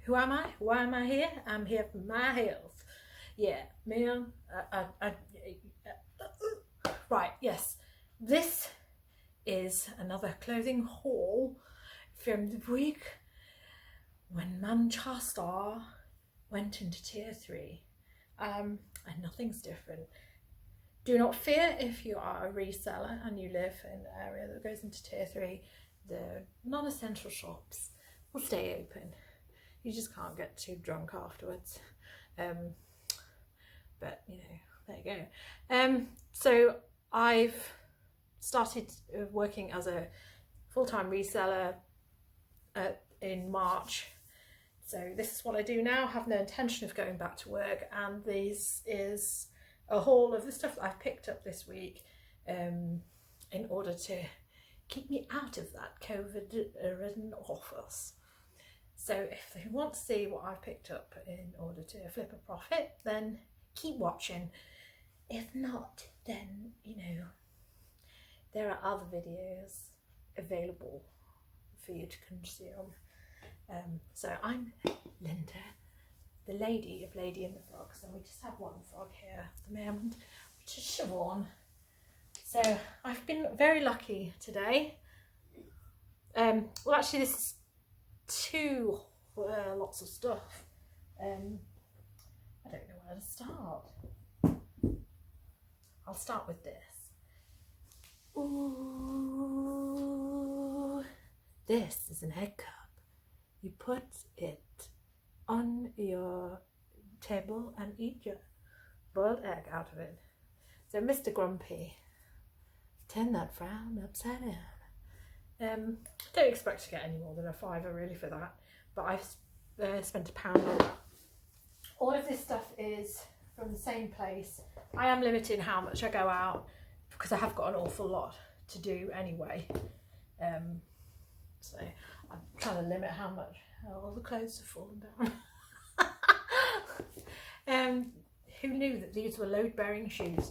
Who am I? Why am I here? I'm here for my health. Yeah, man. Right, yes. This is another clothing haul from the week when Manchester went into tier 3. And nothing's different. Do not fear if you are a reseller and you live in an area that goes into tier 3. The non-essential shops will stay open. You just can't get too drunk afterwards. But you know, there you go. So I've started working as a full-time reseller in March. So this is what I do now. I have no intention of going back to work, and this is a haul of the stuff that I've picked up this week in order to keep me out of that COVID-ridden office. So if you want to see what I've picked up in order to flip a profit, then keep watching. If not, then, you know, there are other videos available for you to consume. So I'm Linda, the lady of Lady and the Frogs, and we just have one frog here at the moment, which is Siobhan. So I've been very lucky today. Well, actually, this is two lots of stuff. I don't know where to start. I'll start with this. Ooh, this is an egg cup. You put it on your table and eat your boiled egg out of it. So Mr. Grumpy, turn that frown upside down. Don't expect to get any more than a £5 really for that, but I've spent £1 on that. All of this stuff is from the same place. I am limiting how much I go out because I have got an awful lot to do anyway. So I'm trying to limit how much all the clothes have fallen down. Who knew that these were load-bearing shoes?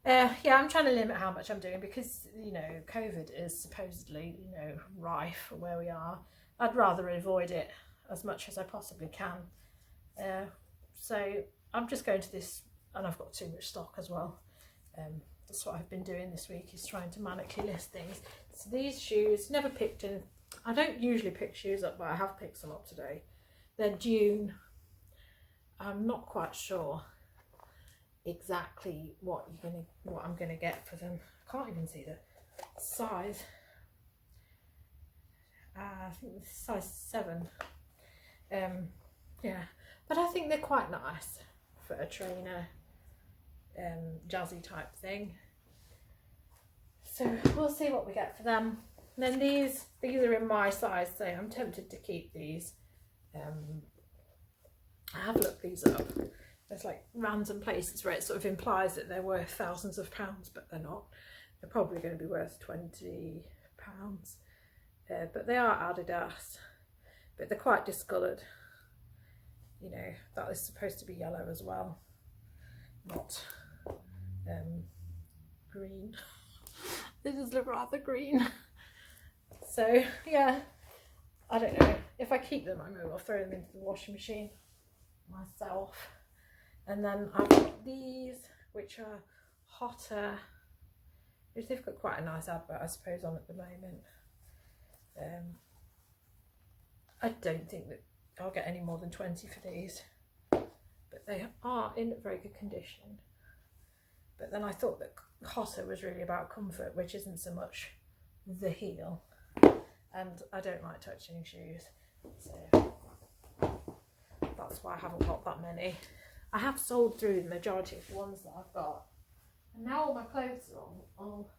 Yeah, I'm trying to limit how much I'm doing because, you know, COVID is supposedly, you know, rife where we are. I'd rather avoid it as much as I possibly can. So I'm just going to this, and I've got too much stock as well. That's what I've been doing this week, is trying to manically list things. So these shoes, never picked in. I don't usually pick shoes up, but I have picked some up today. They're Dune. I'm not quite sure exactly what I'm gonna get for them. I can't even see the size. I think it's size 7. Yeah, but I think they're quite nice for a trainer, jazzy type thing. So we'll see what we get for them. And then these are in my size, so I'm tempted to keep these. I have looked these up. There's like random places where it sort of implies that they're worth thousands of pounds, but they're not. They're probably going to be worth £20. But they are Adidas, but they're quite discoloured. You know, that is supposed to be yellow as well, not green. This is rather green. So yeah, I don't know. If I keep them, I may well throw them into the washing machine myself. And then I've got these, which are hotter, which they've got quite a nice advert, I suppose, on at the moment. I don't think that I'll get any more than 20 for these, but they are in very good condition. But then I thought that hotter was really about comfort, which isn't so much the heel, and I don't like touching shoes, so that's why I haven't got that many. I have sold through the majority of the ones that I've got, and now all my clothes are all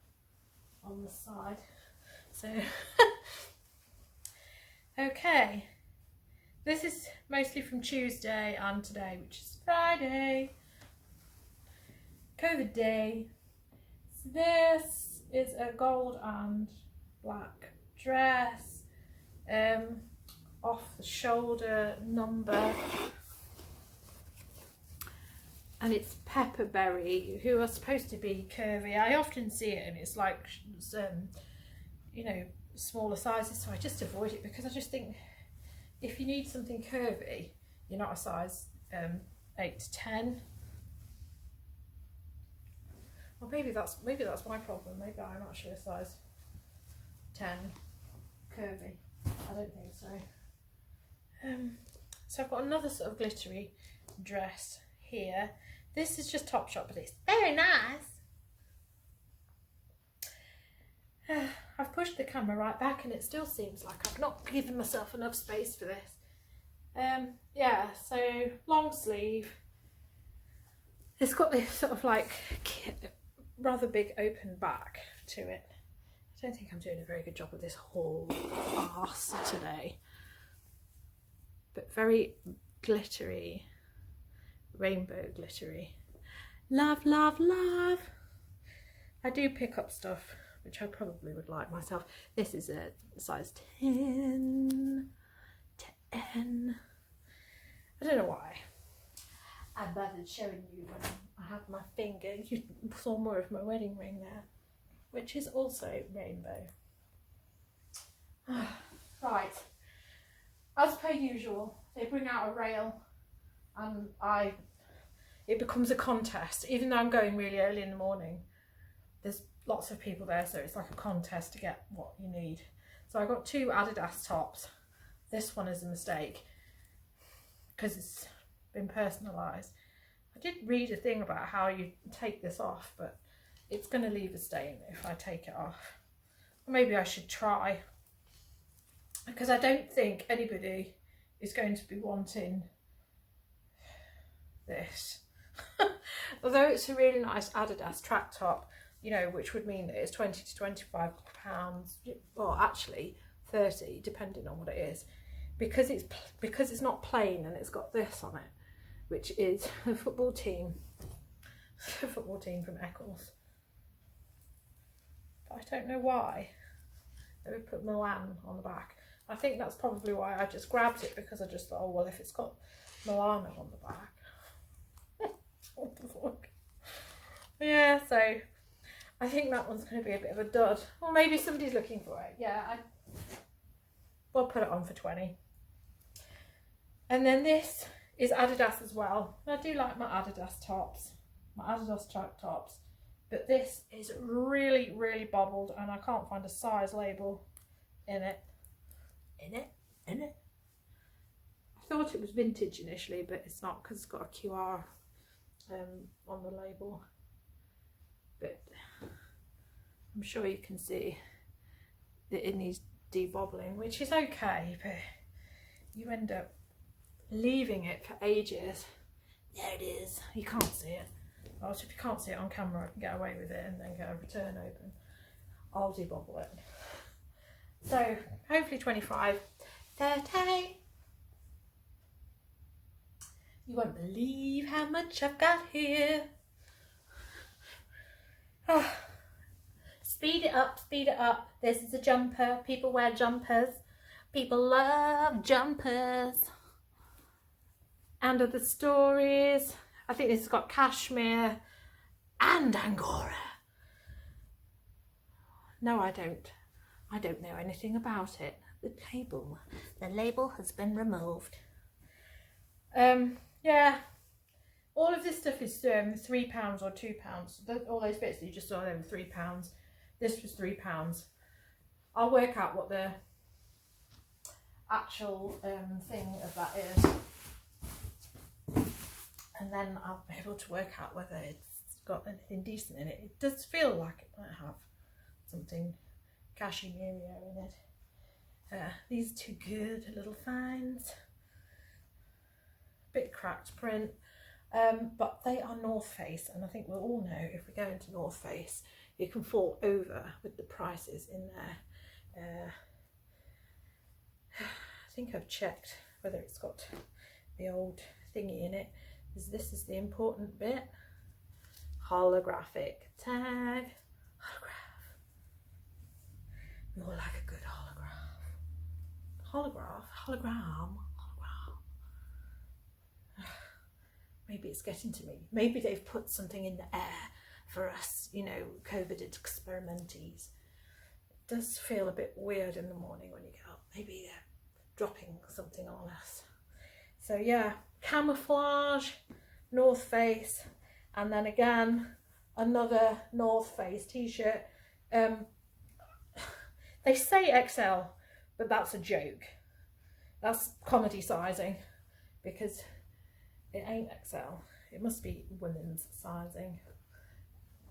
on the side. So okay, this is mostly from Tuesday and today, which is Friday, COVID day. So this is a gold and black dress, off the shoulder number, and it's Pepperberry, who are supposed to be curvy. I often see it and it's like you know, smaller sizes, so I just avoid it because I just think if you need something curvy, you're not a size 8 to 10. Well, maybe that's my problem. Maybe I'm actually a size 10 curvy. I don't think so. So I've got another sort of glittery dress here. This is just Topshop, but it's very nice. I've pushed the camera right back and it still seems like I've not given myself enough space for this. Yeah, so long sleeve. It's got this sort of like rather big open back to it. I don't think I'm doing a very good job of this whole arse today. But very glittery, rainbow glittery. Love, love, love. I do pick up stuff which I probably would like myself. This is a size 10. I don't know why. I'm bothered showing you when I have my finger. You saw more of my wedding ring there, which is also rainbow. Right, as per usual, they bring out a rail and it becomes a contest. Even though I'm going really early in the morning, there's lots of people there, so it's like a contest to get what you need. So I got 2 Adidas tops. This one is a mistake because it's been personalised. I did read a thing about how you take this off, but it's going to leave a stain if I take it off. Or maybe I should try, because I don't think anybody is going to be wanting this. Although it's a really nice Adidas track top, you know, which would mean that it's 20 to 25 pounds, well actually 30 depending on what it is, because it's not plain and it's got this on it, which is a football team from Eccles. But I don't know why they would put Milan on the back. I think that's probably why I just grabbed it, because I just thought, oh well, if it's got Milano on the back. What the fuck? Yeah, so I think that one's going to be a bit of a dud. Or maybe somebody's looking for it. Yeah, we'll put it on for 20. And then this is Adidas as well. I do like my Adidas tops, my Adidas track tops. But this is really, really bobbled and I can't find a size label in it. I thought it was vintage initially, but it's not, because it's got a QR on the label. But I'm sure you can see that it needs debobbling, which is okay, but you end up leaving it for ages. There it is. You can't see it. Well, if you can't see it on camera, I can get away with it and then get a return open. I'll debobble it. So hopefully 25, 30. You won't believe how much I've got here. Oh. Speed it up, speed it up. This is a jumper. People wear jumpers. People love jumpers. And other stories. I think this has got cashmere and Angora. No, I don't. I don't know anything about it. The label has been removed. Yeah. All of this stuff is £3 or £2. All those bits that you just saw, they were £3. This was £3. I'll work out what the actual thing of that is, and then I'll be able to work out whether it's got anything decent in it. It does feel like it might have something cashmere in it. These are 2 good little finds. Bit cracked print, but they are North Face, and I think we'll all know if we go into North Face, you can fall over with the prices in there. I think I've checked whether it's got the old thingy in it, because this is the important bit. Holographic tag. We all like a good hologram. Maybe it's getting to me. Maybe they've put something in the air for us, you know, COVID experimentees. It does feel a bit weird in the morning when you get up. Maybe dropping something on us. So yeah, camouflage, North Face, and then again another North Face t-shirt. They say XL, but that's a joke. That's comedy sizing, because it ain't XL. It must be women's sizing.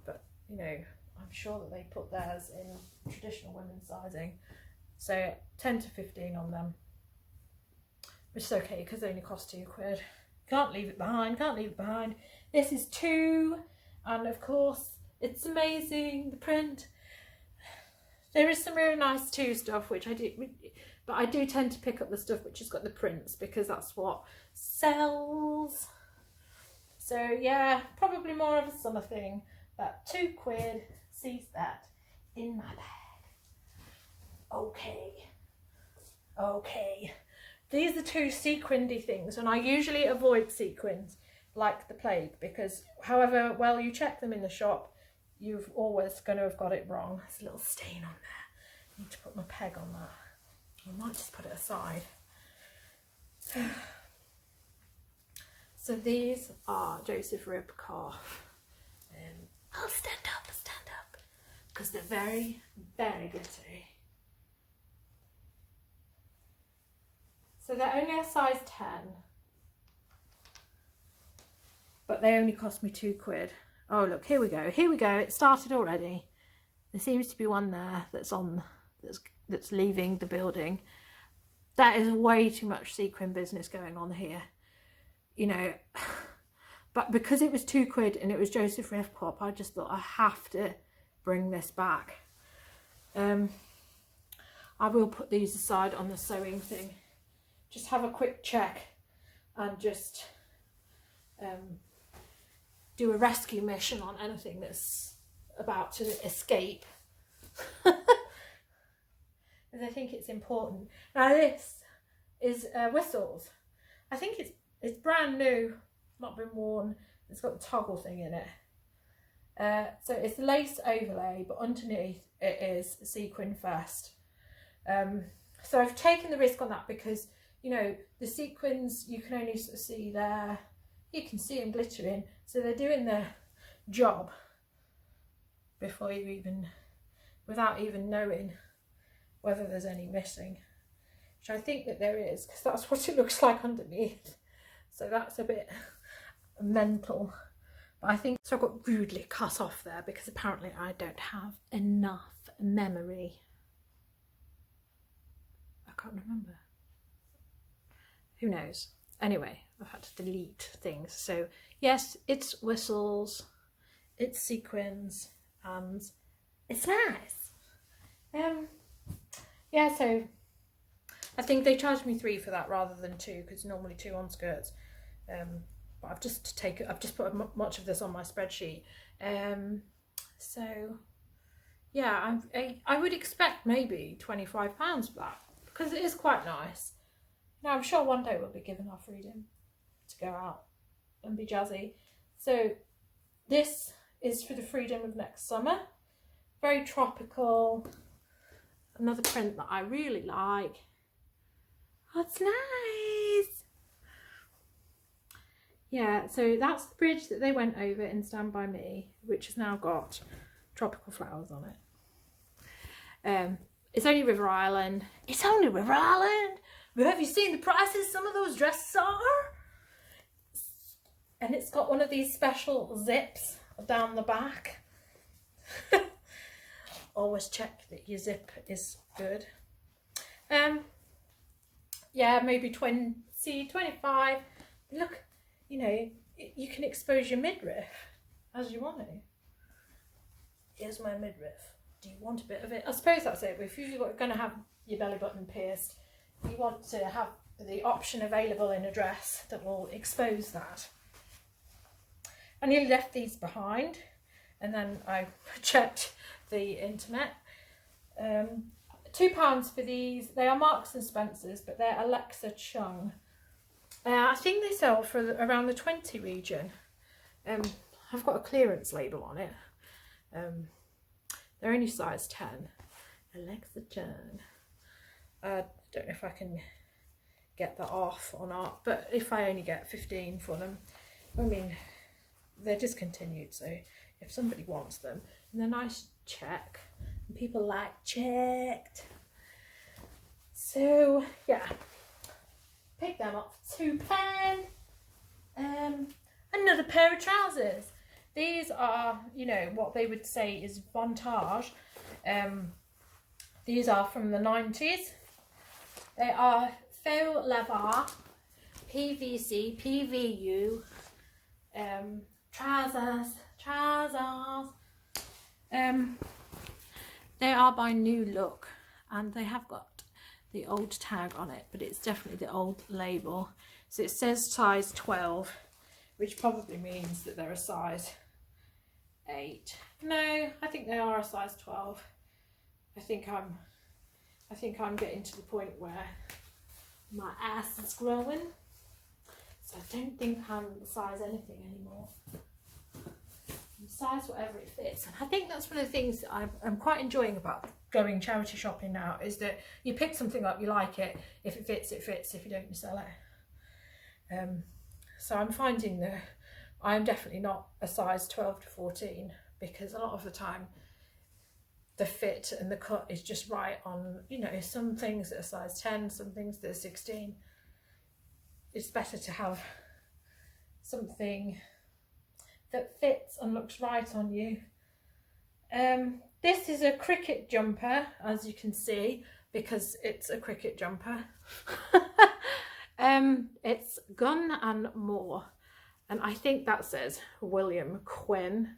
But you know, I'm sure that they put theirs in traditional women's sizing. So 10 to 15 on them, which is okay because they only cost £2. Can't leave it behind, can't leave it behind. This is 2, and of course it's amazing, the print. There is some really nice 2 stuff, which I do, but I do tend to pick up the stuff which has got the prints because that's what sells. So yeah, probably more of a summer thing, but £2 sees that in my bag. Okay. These are 2 sequinedy things, and I usually avoid sequins like the plague because however well you check them in the shop, you've always going to have got it wrong. There's a little stain on there. I need to put my peg on that. I might just put it aside. So these are Joseph Rib Calf. I'll stand up, because they're very, very glittery. So they're only a size 10, but they only cost me £2. Oh look, here we go, it started already. There seems to be one there that's leaving the building. That is way too much sequin business going on here, you know. But because it was £2 and it was Joseph Riff Pop, I just thought I have to bring this back. I will put these aside on the sewing thing. Just have a quick check and just do a rescue mission on anything that's about to escape. Because I think it's important. Now this is whistles. I think it's brand new, not been worn. It's got the toggle thing in it. So it's lace overlay, but underneath it is sequin first. So I've taken the risk on that because, you know, the sequins you can only sort of see there. You can see them glittering, so they're doing their job before you even, without even knowing whether there's any missing, which I think that there is, because that's what it looks like underneath. So that's a bit mental. But I think, so I got rudely cut off there because apparently I don't have enough memory. I can't remember. Who knows? Anyway, I've had to delete things. So yes, it's whistles, it's sequins, and it's nice. Yeah, so I think they charged me 3 for that rather than 2, because normally 2 on skirts. But I've just put much of this on my spreadsheet. So yeah, I would expect maybe £25 for that, because it is quite nice. Now I'm sure one day we'll be given our freedom to go out and be jazzy. So this is for the freedom of next summer. Very tropical. Another print that I really like. Oh, it's nice. Yeah, so that's the bridge that they went over in Stand By Me, which has now got tropical flowers on it. It's only River Island. It's only River Island! But have you seen the prices some of those dresses are? And it's got one of these special zips down the back. Always check that your zip is good. Yeah, maybe 20, 25. Look, you know, you can expose your midriff as you want to. Here's my midriff. Do you want a bit of it? I suppose that's it. If you're going to have your belly button pierced, you want to have the option available in a dress that will expose that. I nearly left these behind, and then I checked the internet. £2 for these. They are Marks and Spencer's, but they're Alexa Chung. I think they sell for around the 20 region. I've got a clearance label on it. They're only size 10. Alexa Chung. I don't know if I can get that off or not. But if I only get 15 for them, I mean, they're discontinued, so if somebody wants them, and they're nice check, and people like checked. So yeah, pick them up for £2. Another pair of trousers. These are, you know, what they would say is vintage. These are from the 90s. They are faux leather, PVC, PVU, trousers. They are by New Look, and they have got the old tag on it, but it's definitely the old label. So it says size 12, which probably means that they're a size 8. No, I think they are a size 12. I think I'm getting to the point where my ass is growing, so I don't think I'm size anything anymore. I'm size whatever it fits, and I think that's one of the things that I'm quite enjoying about going charity shopping now, is that you pick something up, you like it, if it fits, it fits, if you don't, you sell it. So I'm finding that I'm definitely not a size 12 to 14, because a lot of the time the fit and the cut is just right on, you know, some things that are size 10, some things that are 16. It's better to have something that fits and looks right on you. This is a cricket jumper, as you can see, because it's a cricket jumper. It's Gun and More, and I think that says William Quinn.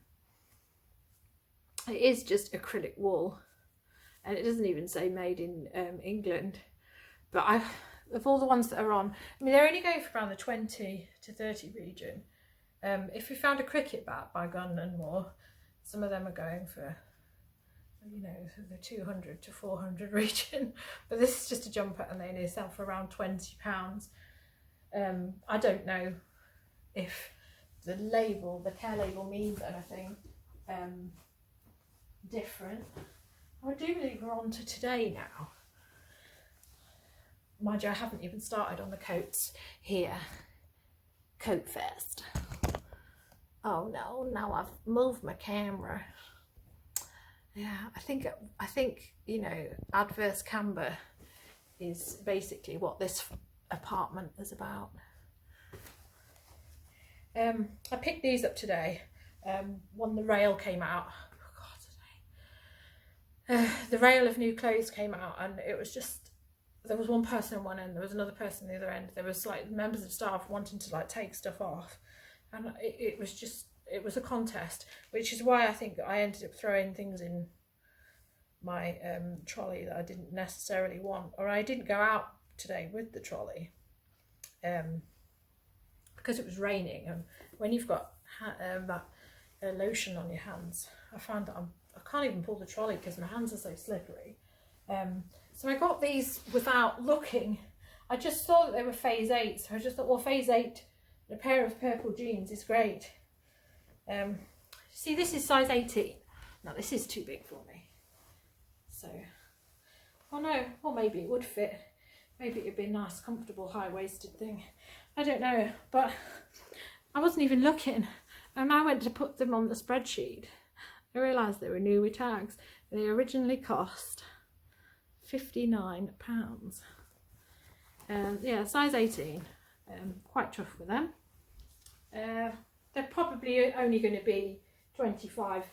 It is just acrylic wool, and it doesn't even say made in England. But of all the ones that are on, I mean, they're only going for around the 20 to 30 region. If you found a cricket bat by Gun and More, some of them are going for, you know, the 200 to 400 region. But this is just a jumper, and they only sell for around £20. I don't know if the label, the care label, means anything different. I do believe we're on to today now. Mind you, I haven't even started on the coats here. Coat Fest. Oh no, now I've moved my camera. Yeah, I think, you know, adverse camber is basically what this apartment is about. I picked these up today when the rail came out. Oh God, today. The rail of new clothes came out, and it was just, there was one person on one end, there was another person on the other end. There was like members of staff wanting to like take stuff off, and it was a contest, which is why I think I ended up throwing things in my trolley that I didn't necessarily want, or I didn't go out today with the trolley because it was raining, and when you've got that lotion on your hands, I found that I can't even pull the trolley because my hands are so slippery. So I got these without looking. I just saw that they were phase 8, so I just thought, well, phase 8, a pair of purple jeans is great. See, this is size 18. Now this is too big for me. So, oh no, or maybe it would fit. Maybe it'd be a nice, comfortable, high-waisted thing. I don't know, but I wasn't even looking. And I went to put them on the spreadsheet. I realised they were new with tags. They originally cost £59. Yeah, size 18. Quite tough with them. They're probably only going to be £25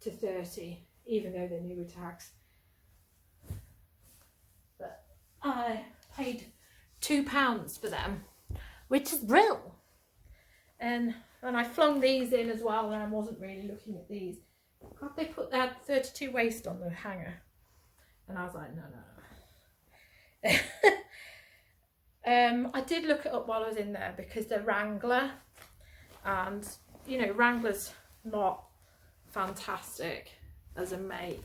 to £30, even though they're new with tags. But I paid £2 for them, which is real. And I flung these in as well, and I wasn't really looking at these. God, they put that 32 waist on the hanger, and I was like, no. I did look it up while I was in there, because they're Wrangler, and you know, Wrangler's not fantastic as a mate,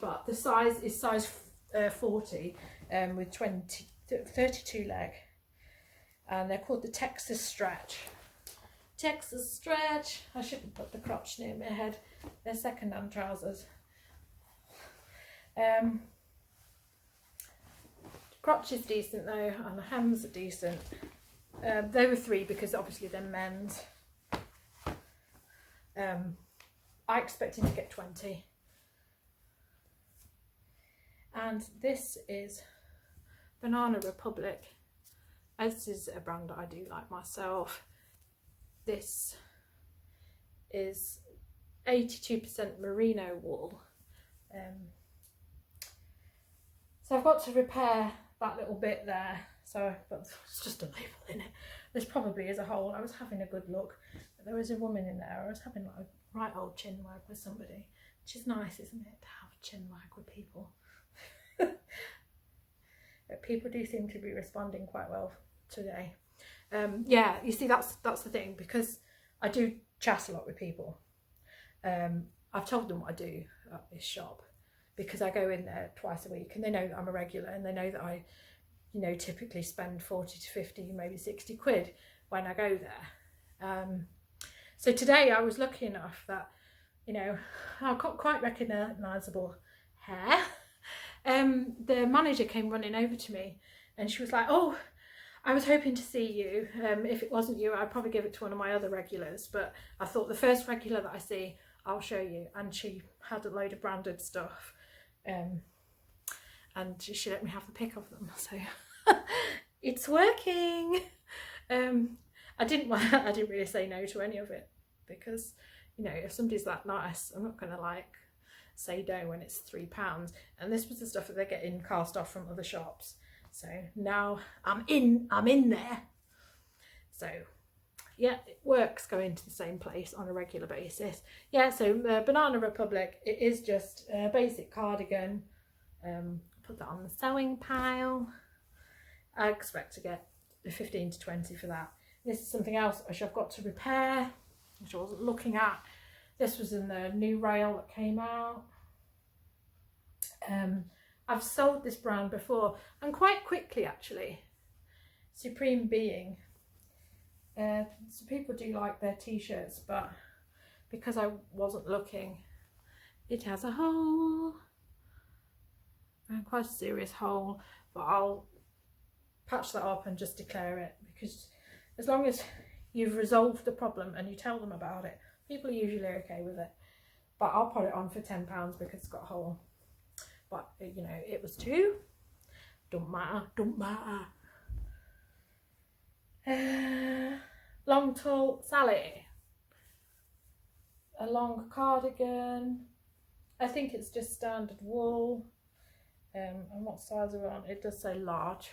but the size is size 40 with 32 leg, and they're called the Texas Stretch. Texas Stretch. I shouldn't put the crotch near my head. They're second-hand trousers. Crotch is decent though, and the hems are decent. They were 3 because obviously they're men's. I expected to get 20. And this is Banana Republic. This is a brand that I do like myself. This is 82% merino wool. So I've got to repair that little bit there. So, but it's just a label in it. This probably is a hole. I was having a good look, but there was a woman in there. I was having like a right old chin wag with somebody, which is nice, isn't it, to have a chin wag with people. But people do seem to be responding quite well today. Yeah, you see, that's the thing, because I do chat a lot with people. I've told them what I do at this shop, because I go in there twice a week, and they know that I'm a regular, and they know that I, you know, typically spend 40 to 50, maybe 60 quid when I go there. So today I was lucky enough that, you know, I've got quite recognisable hair. The manager came running over to me, and she was like, "Oh, I was hoping to see you. If it wasn't you, I'd probably give it to one of my other regulars, but I thought the first regular that I see, I'll show you." And she had a load of branded stuff, and she let me have the pick of them. So it's working. I didn't really say no to any of it, because, you know, if somebody's that nice, I'm not gonna like say no when it's £3. And this was the stuff that they're getting cast off from other shops. So now I'm in there. So yeah, it works going to the same place on a regular basis. Yeah, so Banana Republic, it is just a basic cardigan. Put that on the sewing pile. I expect to get 15 to 20 for that. This is something else which I've got to repair, which I wasn't looking at. This was in the new rail that came out. I've sold this brand before, and quite quickly actually. Supreme Being. So people do like their t-shirts, but because I wasn't looking, it has a hole. Quite a serious hole, but I'll patch that up and just declare it, because as long as you've resolved the problem and you tell them about it, people are usually okay with it. But I'll put it on for £10 because it's got a hole. But, you know, it was 2. Don't matter. Long tall Sally. A long cardigan. I think it's just standard wool. And what size are on? It does say large.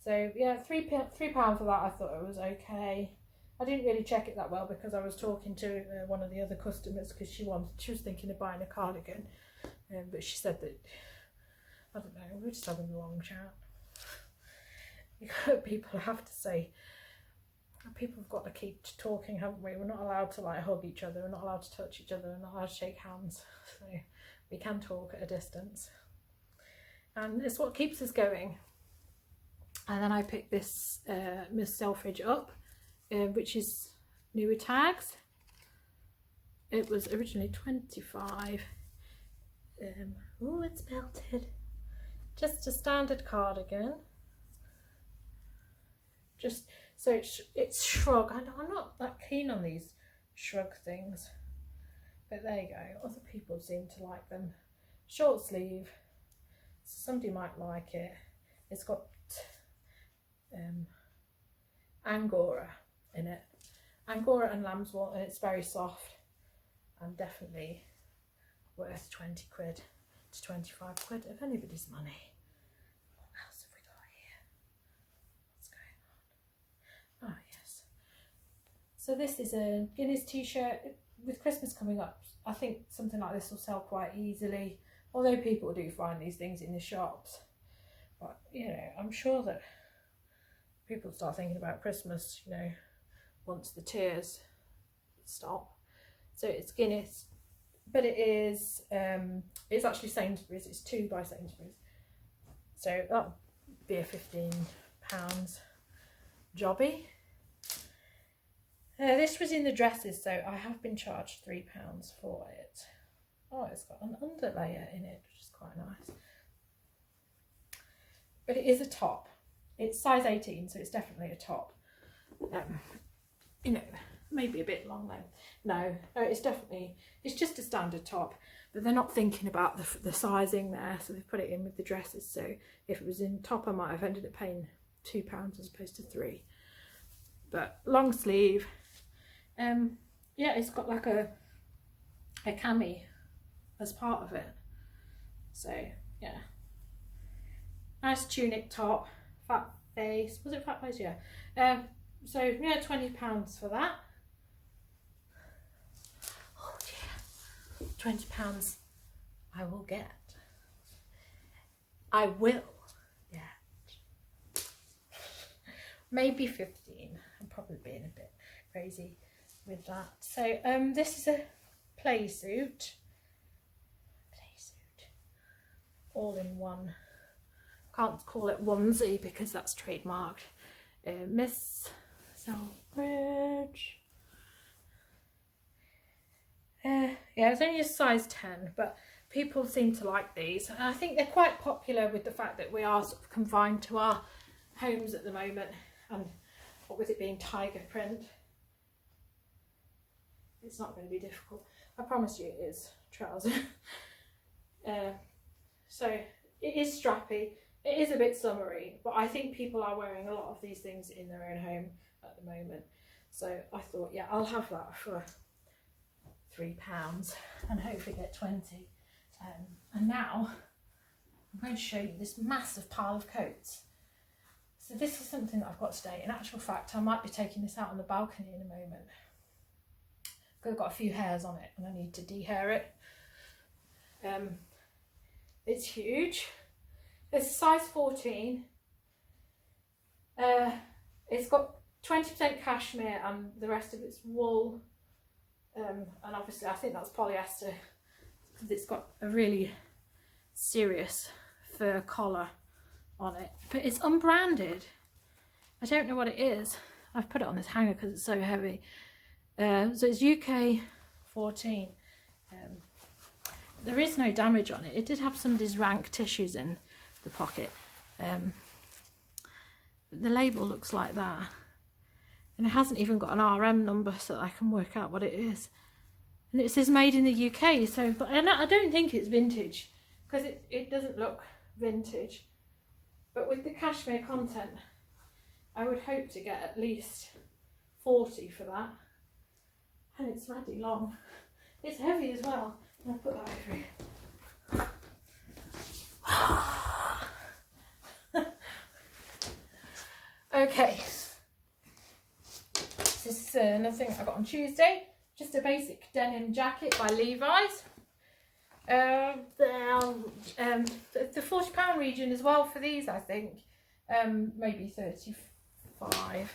So yeah, £3 for that. I thought it was okay. I didn't really check it that well because I was talking to one of the other customers, because she was thinking of buying a cardigan, but she said that, I don't know, we're just having a long chat. People have to say, people have got to keep talking, haven't we? We're not allowed to like hug each other, we're not allowed to touch each other, we're not allowed to shake hands, so we can talk at a distance, and it's what keeps us going. And then I picked this Miss Selfridge up, which is newer tags. It was originally 25. Oh, it's melted. Just a standard cardigan. Just so it's shrug. I'm not that keen on these shrug things, but there you go. Other people seem to like them. Short sleeve. Somebody might like it. It's got Angora in it. Angora and lamb's wool, and it's very soft and definitely worth 20 quid to 25 quid of anybody's money. What else have we got here? What's going on? Oh yes. So this is a Guinness t-shirt. With Christmas coming up, I think something like this will sell quite easily, although people do find these things in the shops. But you know, I'm sure that people start thinking about Christmas, you know, once the tears stop. So it's Guinness, but it is it's actually Sainsbury's. It's 2 by Sainsbury's, so that'll be a £15 jobby. This was in the dresses, so I have been charged £3 for it. Oh, it's got an underlayer in it, which is quite nice. but it is a top. It's size 18, so it's definitely a top. You know, maybe a bit long though. No, it's definitely, it's just a standard top, but they're not thinking about the sizing there, so they've put it in with the dresses. So if it was in top, I might have ended up paying £2 as opposed to £3. But long sleeve, yeah, it's got like a cami as part of it. So yeah, nice tunic top, fat face. Was it fat face? Yeah. So yeah, £20 for that. Oh dear, £20 I will get. I will get. Maybe 15. I'm probably being a bit crazy with that. So this is a play suit. All in one. Can't call it onesie because that's trademarked. Miss Selfridge. Yeah, it's only a size 10, but people seem to like these. And I think they're quite popular with the fact that we are sort of confined to our homes at the moment. And what with it being tiger print, it's not going to be difficult. I promise you it is trouser. So it is strappy, it is a bit summery, but I think people are wearing a lot of these things in their own home at the moment. So I thought, yeah, I'll have that for £3 and hopefully get 20. And now I'm going to show you this massive pile of coats. So this is something that I've got today. In actual fact, I might be taking this out on the balcony in a moment, because I've got a few hairs on it and I need to dehair it. It's huge. It's a size 14. It's got 20% cashmere and the rest of it's wool. And obviously I think that's polyester because it's got a really serious fur collar on it. But it's unbranded. I don't know what it is. I've put it on this hanger because it's so heavy. So it's UK 14. There is no damage on it. It did have somebody's rank tissues in the pocket. The label looks like that. And it hasn't even got an RM number so that I can work out what it is. And it says made in the UK. So, but I don't think it's vintage because it doesn't look vintage. But with the cashmere content, I would hope to get at least 40 for that. And it's ratty long. It's heavy as well. I'll put that over here. Okay. This is another thing I got on Tuesday. Just a basic denim jacket by Levi's. The £40 region as well for these, I think. Maybe 35.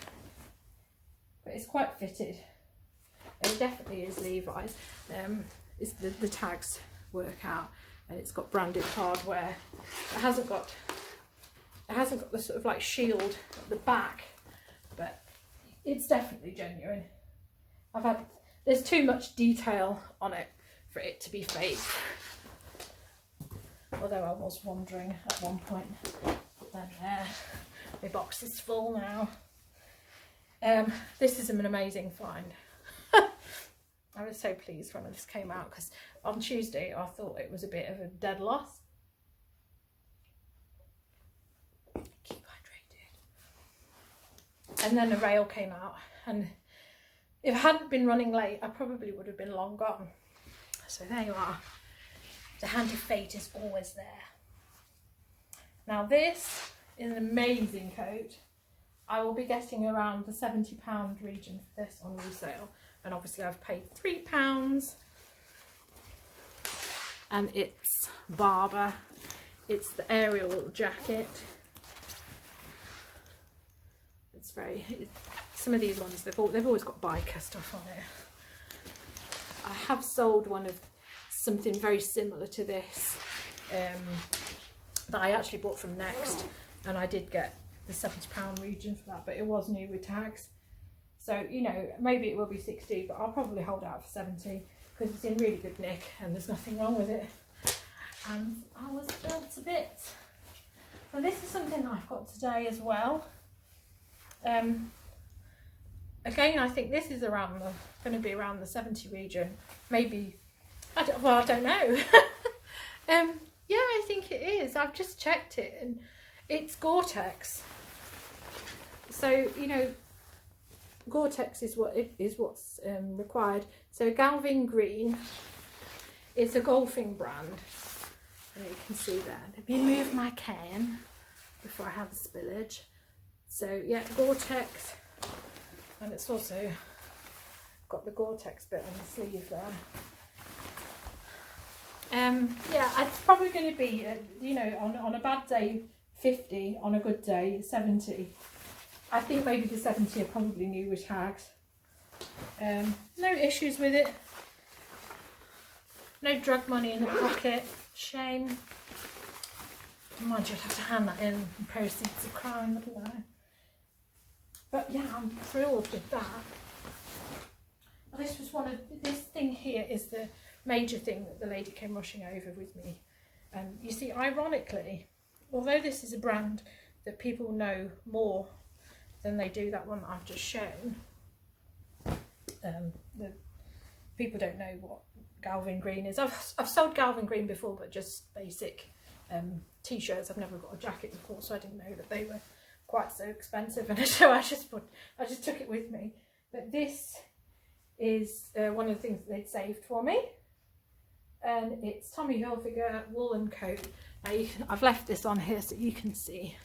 But it's quite fitted. It definitely is Levi's. It's the tags work out, and it's got branded hardware. It hasn't got the sort of like shield at the back, but it's definitely genuine. There's too much detail on it for it to be fake. Although I was wondering at one point, but then my box is full now. This is an amazing find. I was so pleased when this came out because on Tuesday I thought it was a bit of a dead loss. Keep hydrated. And then a rail came out, and if I hadn't been running late I probably would have been long gone. So there you are. The hand of fate is always there. Now this is an amazing coat. I will be getting around the £70 region for this on resale. And obviously I've paid £3. And it's Barber. It's the aerial jacket. It's some of these ones, they've always got biker stuff on it. I have sold one of something very similar to this that I actually bought from Next, and I did get the £70 region for that, but it was new with tags. So, you know, maybe it will be 60, but I'll probably hold out for 70 because it's in really good nick and there's nothing wrong with it. And I was built a bit. And this is something I've got today as well. Again, I think this is going to be around the 70 region, maybe. I don't know. Yeah, I think it is. I've just checked it, and it's Gore-Tex. So you know, Gore-Tex is what's required. So Galvin Green is a golfing brand. And you can see there. Let me move my can before I have the spillage. So yeah, Gore-Tex, and it's also got the Gore-Tex bit on the sleeve there. Yeah, it's probably going to be, you know, on a bad day 50, on a good day 70. I think maybe the 70 are probably new with tags. No issues with it. No drug money in the pocket. Shame. Mind you, I'd have to hand that in proceeds of crime, wouldn't I? But yeah, I'm thrilled with that. This was this thing here is the major thing that the lady came rushing over with me. You see, ironically, although this is a brand that people know more than they do that one that I've just shown, the people don't know what Galvin Green is. I've sold Galvin Green before, but just basic t-shirts. I've never got a jacket before, so I didn't know that they were quite so expensive, and so I just took it with me. But this is one of the things that they'd saved for me, and it's Tommy Hilfiger woolen coat. Now I've left this on here so you can see.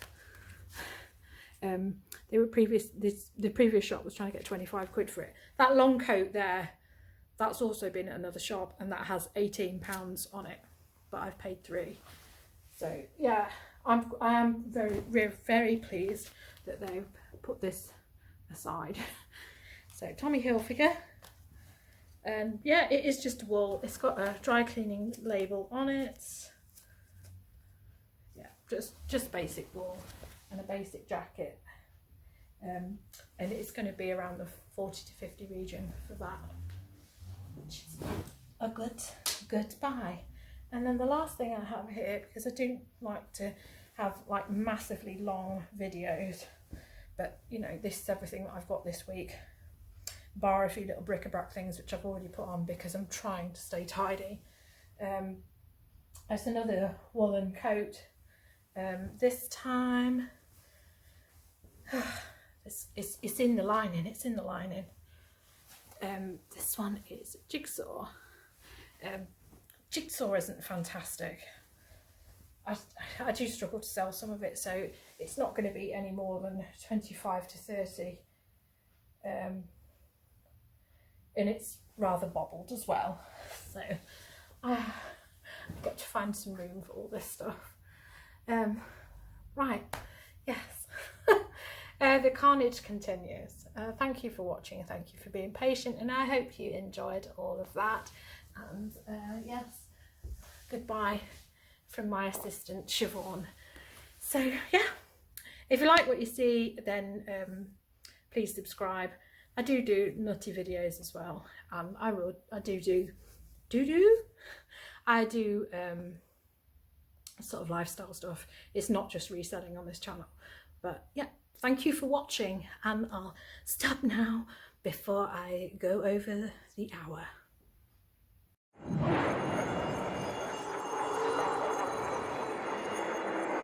The previous shop was trying to get 25 quid for it. That long coat there, that's also been at another shop, and that has £18 on it, but I've paid £3. So yeah, I am very pleased that they've put this aside. So Tommy Hilfiger, and yeah, it is just wool. It's got a dry cleaning label on it. Yeah, just basic wool and a basic jacket. And it's going to be around the 40 to 50 region for that, which is a good buy. And then the last thing I have here, because I don't like to have like massively long videos, but you know, this is everything that I've got this week, bar a few little bric-a-brac things which I've already put on because I'm trying to stay tidy. It's another woolen coat. This time it's in the lining. It's in the lining. This one is Jigsaw. Jigsaw isn't fantastic. I do struggle to sell some of it, so it's not going to be any more than 25 to 30. And it's rather bobbled as well, so I've got to find some room for all this stuff. Right, yes. The carnage continues. Thank you for watching, thank you for being patient, and I hope you enjoyed all of that. And yes, goodbye from my assistant Siobhan. So yeah, if you like what you see, then please subscribe. I do nutty videos as well. I do sort of lifestyle stuff. It's not just reselling on this channel. But yeah, thank you for watching, and I'll stop now before I go over the hour.